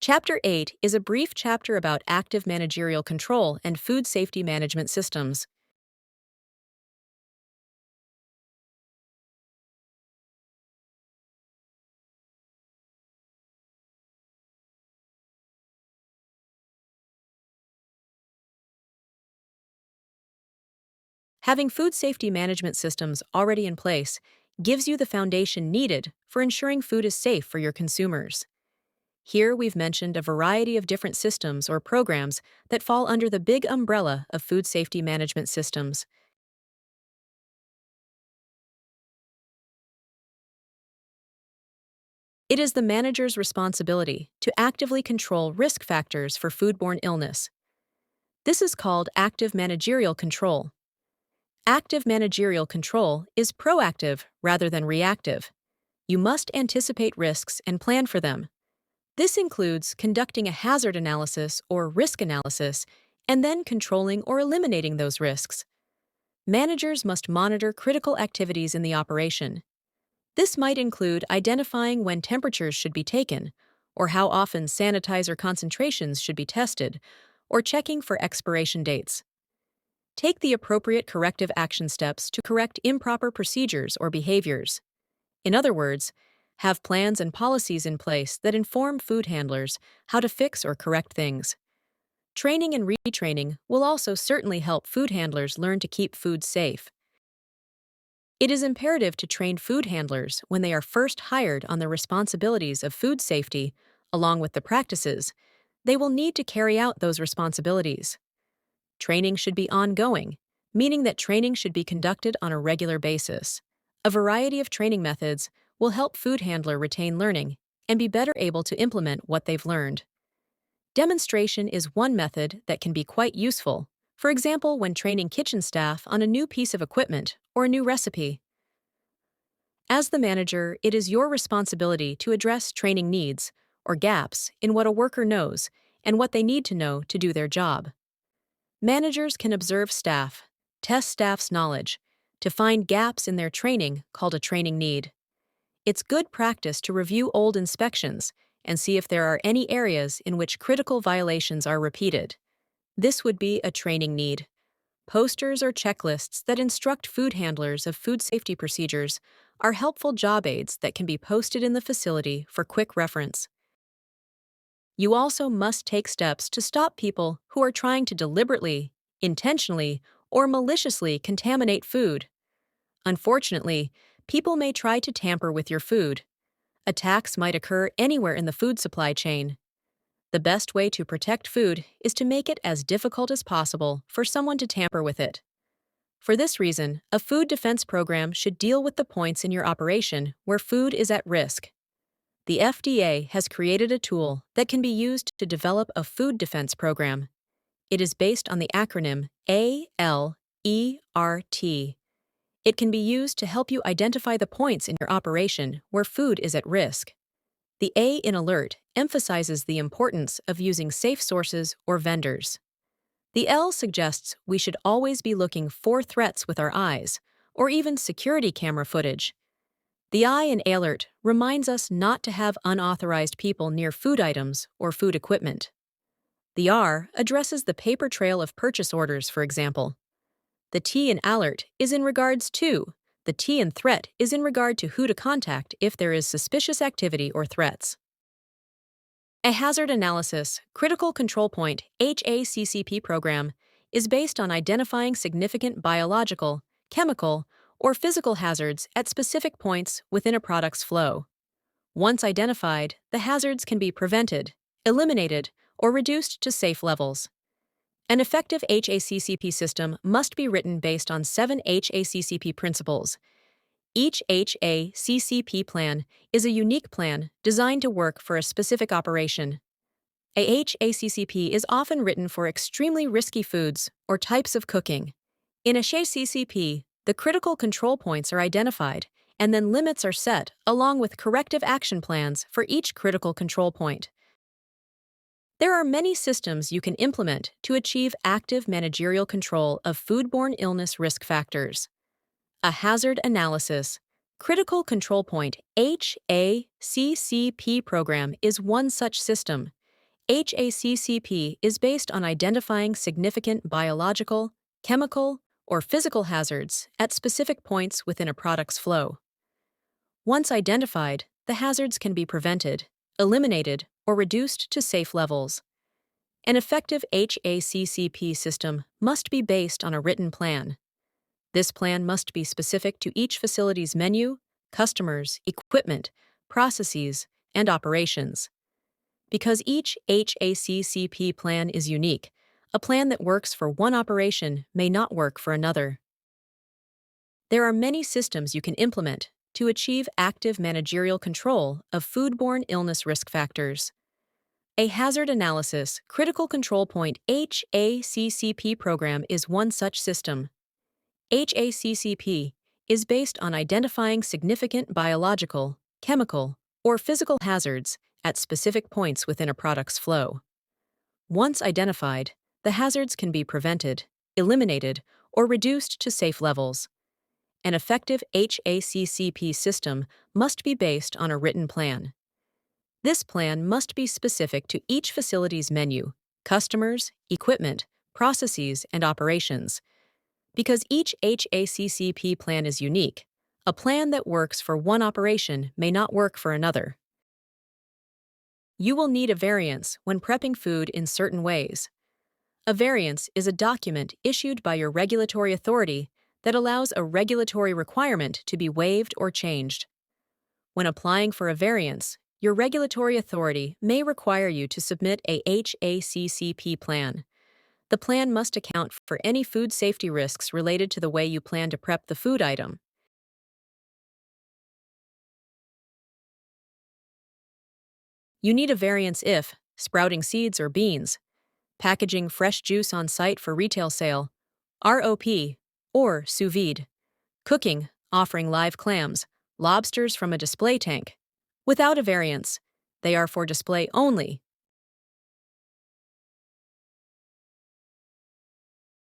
Chapter 8 is a brief chapter about active managerial control and food safety management systems. Having food safety management systems already in place gives you the foundation needed for ensuring food is safe for your consumers. Here we've mentioned a variety of different systems or programs that fall under the big umbrella of food safety management systems. It is the manager's responsibility to actively control risk factors for foodborne illness. This is called active managerial control. Active managerial control is proactive rather than reactive. You must anticipate risks and plan for them. This includes conducting a hazard analysis or risk analysis and then controlling or eliminating those risks. Managers must monitor critical activities in the operation. This might include identifying when temperatures should be taken, or how often sanitizer concentrations should be tested, or checking for expiration dates. Take the appropriate corrective action steps to correct improper procedures or behaviors. In other words, have plans and policies in place that inform food handlers how to fix or correct things. Training and retraining will also certainly help food handlers learn to keep food safe. It is imperative to train food handlers when they are first hired on the responsibilities of food safety, along with the practices. They will need to carry out those responsibilities. Training should be ongoing, meaning that training should be conducted on a regular basis. A variety of training methods will help food handler retain learning and be better able to implement what they've learned. Demonstration is one method that can be quite useful, for example, when training kitchen staff on a new piece of equipment or a new recipe. As the manager, it is your responsibility to address training needs or gaps in what a worker knows and what they need to know to do their job. Managers can observe staff, test staff's knowledge, to find gaps in their training called a training need. It's good practice to review old inspections and see if there are any areas in which critical violations are repeated. This would be a training need. Posters or checklists that instruct food handlers of food safety procedures are helpful job aids that can be posted in the facility for quick reference. You also must take steps to stop people who are trying to deliberately, intentionally, or maliciously contaminate food. Unfortunately, people may try to tamper with your food. Attacks might occur anywhere in the food supply chain. The best way to protect food is to make it as difficult as possible for someone to tamper with it. For this reason, a food defense program should deal with the points in your operation where food is at risk. The FDA has created a tool that can be used to develop a food defense program. It is based on the acronym ALERT. It can be used to help you identify the points in your operation where food is at risk. The A in ALERT emphasizes the importance of using safe sources or vendors. The L suggests we should always be looking for threats with our eyes, or even security camera footage. The I in ALERT reminds us not to have unauthorized people near food items or food equipment. The R addresses the paper trail of purchase orders, for example. The T in ALERT is in regards to. The T in threat is in regard to who to contact if there is suspicious activity or threats. A hazard analysis, critical control point HACCP program is based on identifying significant biological, chemical, or physical hazards at specific points within a product's flow. Once identified, the hazards can be prevented, eliminated, or reduced to safe levels. An effective HACCP system must be written based on 7 HACCP principles. Each HACCP plan is a unique plan designed to work for a specific operation. A HACCP is often written for extremely risky foods or types of cooking. In a HACCP, the critical control points are identified, and then limits are set along with corrective action plans for each critical control point. There are many systems you can implement to achieve active managerial control of foodborne illness risk factors. A hazard analysis, critical control point HACCP program is one such system. HACCP is based on identifying significant biological, chemical, or physical hazards at specific points within a product's flow. Once identified, the hazards can be prevented, eliminated, or reduced to safe levels. An effective HACCP system must be based on a written plan. This plan must be specific to each facility's menu, customers, equipment, processes, and operations. Because each HACCP plan is unique, a plan that works for one operation may not work for another. There are many systems you can implement to achieve active managerial control of foodborne illness risk factors. A Hazard Analysis Critical Control Point HACCP program is one such system. HACCP is based on identifying significant biological, chemical, or physical hazards at specific points within a product's flow. Once identified, the hazards can be prevented, eliminated, or reduced to safe levels. An effective HACCP system must be based on a written plan. This plan must be specific to each facility's menu, customers, equipment, processes, and operations. Because each HACCP plan is unique, a plan that works for one operation may not work for another. You will need a variance when prepping food in certain ways. A variance is a document issued by your regulatory authority that allows a regulatory requirement to be waived or changed. When applying for a variance, your regulatory authority may require you to submit a HACCP plan. The plan must account for any food safety risks related to the way you plan to prep the food item. You need a variance if sprouting seeds or beans, packaging fresh juice on site for retail sale, ROP, or sous vide, cooking, offering live clams, lobsters from a display tank. Without a variance, they are for display only